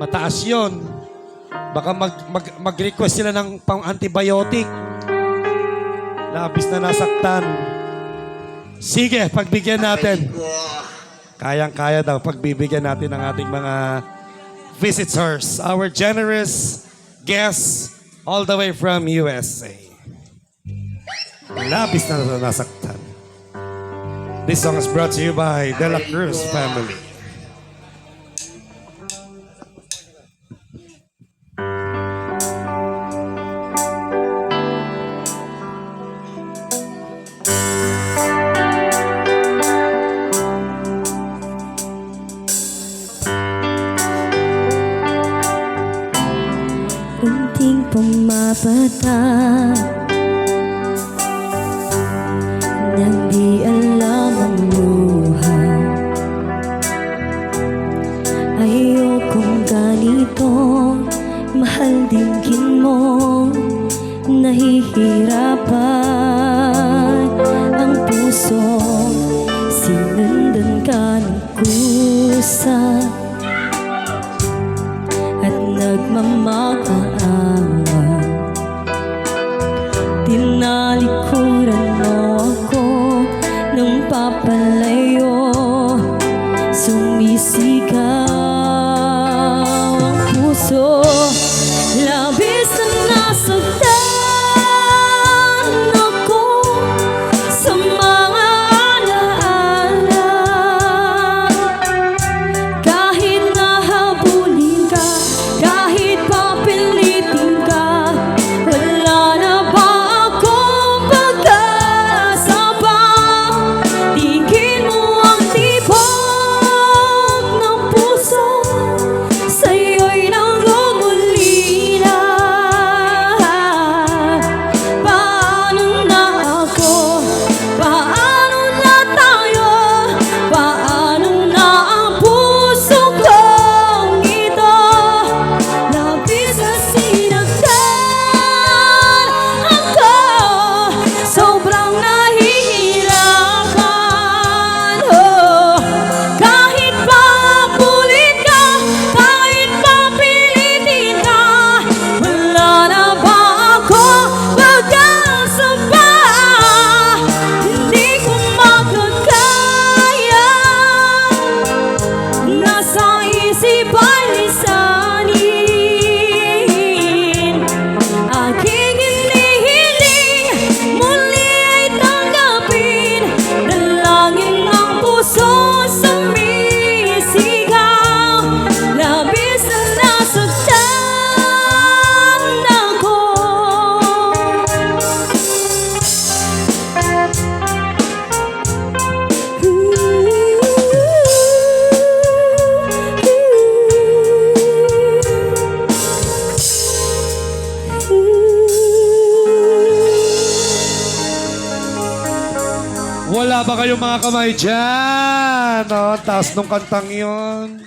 Mataas yun. Baka mag-request sila ng pang-antibiotic. Labis na nasaktan. Sige, pagbigyan natin. Kayang-kaya daw pagbibigyan natin ng ating mga visitors. Our generous guests all the way from USA. Labis na nasaktan. This song is brought to you by De La Cruz family. Unting pumapata nang di alam ang luha. Ayokong ganito, mahal dinggin mo. Nahihirapan ang puso, sinundan ka ng kusa at nagmamakaawa. Tinalikuran mo ako nung papalayo, sumisigaw ang puso. Labis na nasaktan ako sa mga alaala. Kahit nahabulin ka, kahit papilitin ka, wala na ba akong pag-asa pa? Tingin mo ang tibok ng puso, sa'yo'y nangungulila. Paano na ako? Paano na tayo? Paano na ang puso kong ito? Labis na sinaktan ako, sobrang nahihirapan. Oh, kahit papulit ka, kahit papilitin ka, wala na ba ako pag-asa pa? Hindi ko makakaya, nasa isip ay lisanin. Aking hinihiling, muli ay tanggapin. Dalangin ang puso sumisigaw. Labis na nasaktan ako. Wala ba kayong mga kamay dyan? No? Taas nung kantang yun.